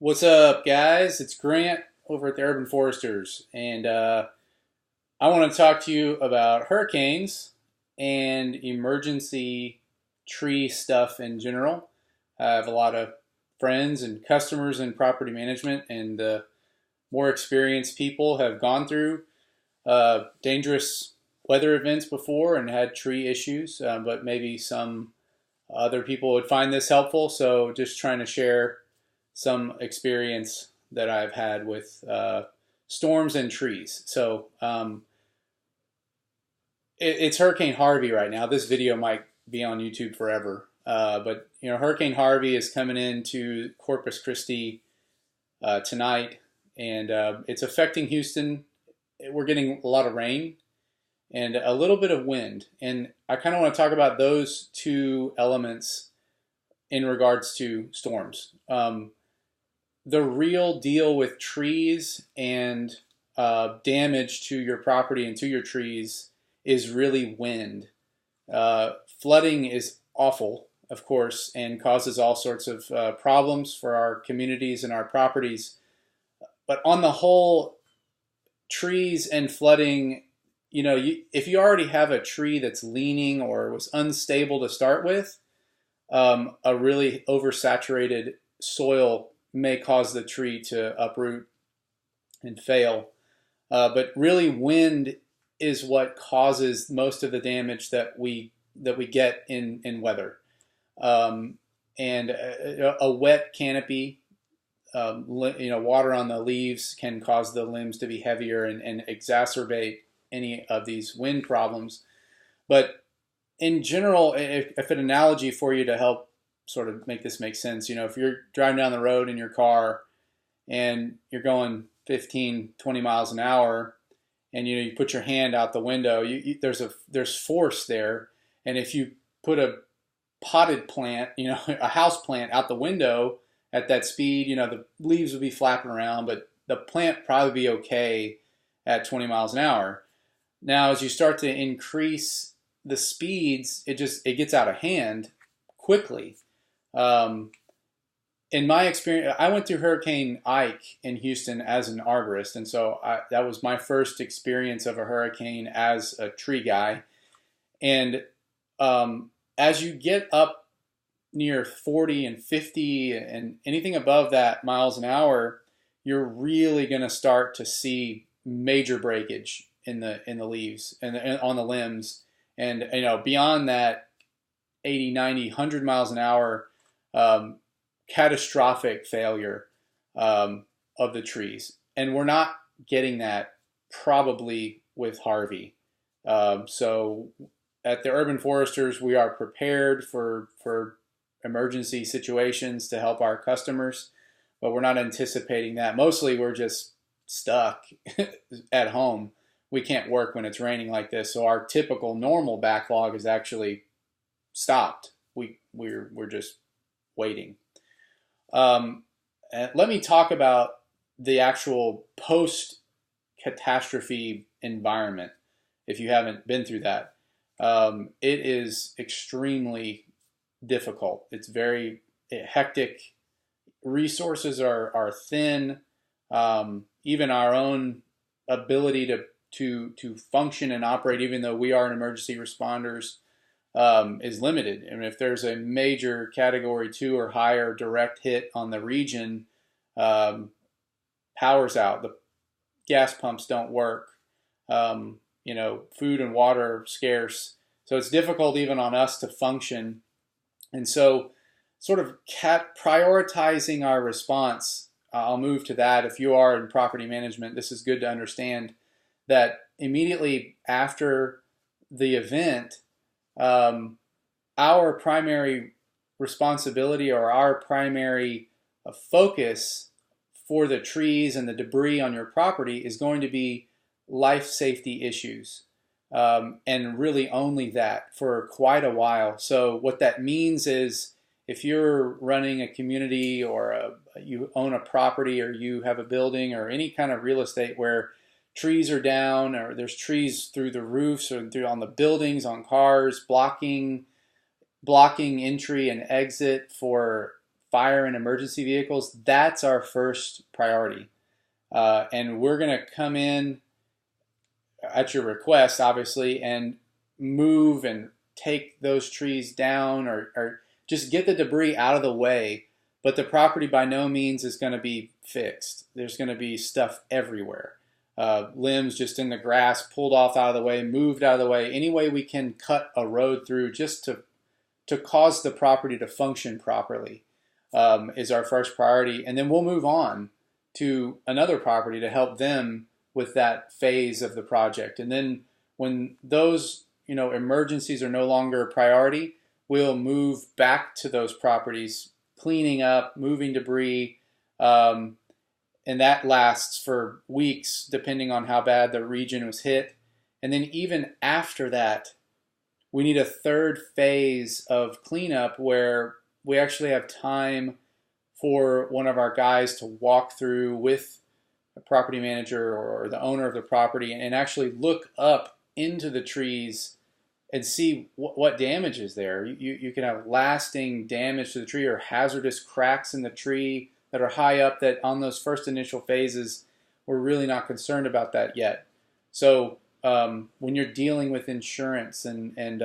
What's up, guys? It's Grant over at the Urban Foresters, and I want to talk to you about hurricanes and emergency tree stuff in general. I have a lot of friends and customers in property management, and more experienced people have gone through dangerous weather events before and had tree issues, but maybe some other people would find this helpful. So, just trying to share some experience that I've had with storms and trees. It's Hurricane Harvey right now. This video might be on YouTube forever, but Hurricane Harvey is coming into Corpus Christi tonight, and it's affecting Houston. We're getting a lot of rain and a little bit of wind, and I kind of want to talk about those two elements in regards to storms. The real deal with trees and damage to your property and to your trees is really wind. Flooding is awful, of course, and causes all sorts of problems for our communities and our properties. But on the whole, trees and flooding, if you already have a tree that's leaning or was unstable to start with, a really oversaturated soil may cause the tree to uproot and fail. But really, wind is what causes most of the damage that we get in weather. And a wet canopy, water on the leaves can cause the limbs to be heavier and exacerbate any of these wind problems. But in general, if an analogy for you to help sort of make this make sense, if you're driving down the road in your car and you're going 15, 20 miles an hour, and you put your hand out the window, there's force there, and if you put a potted plant, a house plant out the window at that speed, the leaves would be flapping around, but the plant probably be okay at 20 miles an hour. Now, as you start to increase the speeds, it gets out of hand quickly. In my experience, I went through Hurricane Ike in Houston as an arborist, and so that was my first experience of a hurricane as a tree guy. And as you get up near 40 and 50 and anything above that miles an hour, you're really going to start to see major breakage in the leaves and on the limbs. And beyond that 80, 90, 100 miles an hour, catastrophic failure of the trees. And we're not getting that probably with Harvey. So at the Urban Foresters, we are prepared for emergency situations to help our customers, but we're not anticipating that. Mostly we're just stuck at home. We can't work when it's raining like this. So our typical normal backlog is actually stopped. We're just waiting. Let me talk about the actual post-catastrophe environment, if you haven't been through that. It is extremely difficult. It's very hectic. Resources are thin. Even our own ability to function and operate, even though we are an emergency responders, is limited. And if there's a major Category 2 or higher direct hit on the region, power's out. The gas pumps don't work. Food and water are scarce. So it's difficult even on us to function. And so sort of prioritizing our response, I'll move to that. If you are in property management, this is good to understand that immediately after the event, our primary responsibility or our primary focus for the trees and the debris on your property is going to be life safety issues, and really only that for quite a while. So what that means is if you're running a community or you own a property or you have a building or any kind of real estate where trees are down or there's trees through the roofs or on the buildings, on cars, blocking entry and exit for fire and emergency vehicles, that's our first priority. And we're going to come in at your request, obviously, and move and take those trees down, or just get the debris out of the way. But the property by no means is going to be fixed. There's going to be stuff everywhere. Limbs just in the grass, pulled off out of the way, moved out of the way. Any way we can cut a road through just to cause the property to function properly is our first priority. And then we'll move on to another property to help them with that phase of the project. And then when those emergencies are no longer a priority, we'll move back to those properties, cleaning up, moving debris, and that lasts for weeks depending on how bad the region was hit. And then even after that, we need a third phase of cleanup where we actually have time for one of our guys to walk through with a property manager or the owner of the property and actually look up into the trees and see what damage is there. You can have lasting damage to the tree or hazardous cracks in the tree that are high up that on those first initial phases, we're really not concerned about that yet. So when you're dealing with insurance and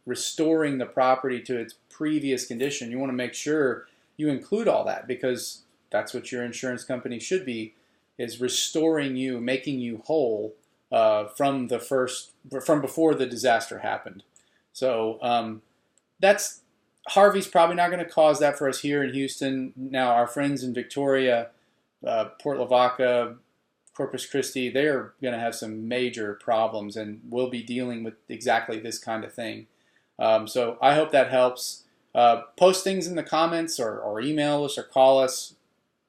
restoring the property to its previous condition, you want to make sure you include all that, because that's what your insurance company should be, is restoring you, making you whole from before the disaster happened. So that's Harvey's probably not going to cause that for us here in Houston. Now our friends in Victoria, Port Lavaca, Corpus Christi, they're going to have some major problems, and we'll be dealing with exactly this kind of thing. So I hope that helps. Post things in the comments or email us or call us.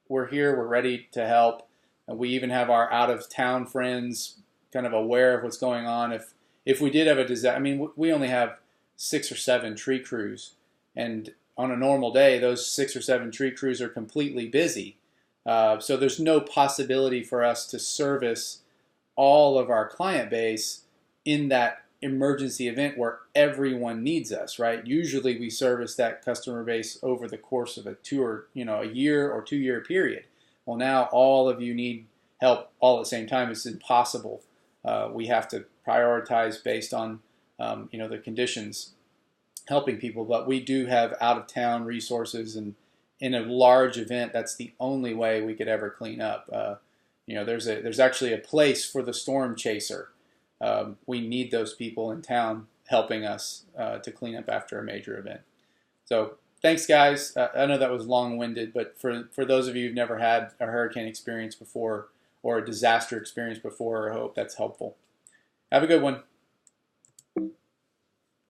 We're here. We're ready to help. And we even have our out-of-town friends kind of aware of what's going on. If we did have a disaster, I mean, we only have 6 or 7 tree crews. And on a normal day, those 6 or 7 tree crews are completely busy. So there's no possibility for us to service all of our client base in that emergency event where everyone needs us, right? Usually we service that customer base over the course of a year or 2 year period. Well, now all of you need help all at the same time. It's impossible. We have to prioritize based on the conditions, helping people. But we do have out-of-town resources, and in a large event, that's the only way we could ever clean up. There's actually a place for the storm chaser. We need those people in town helping us to clean up after a major event. So thanks, guys. I know that was long-winded, but for those of you who've never had a hurricane experience before or a disaster experience before, I hope that's helpful. Have a good one.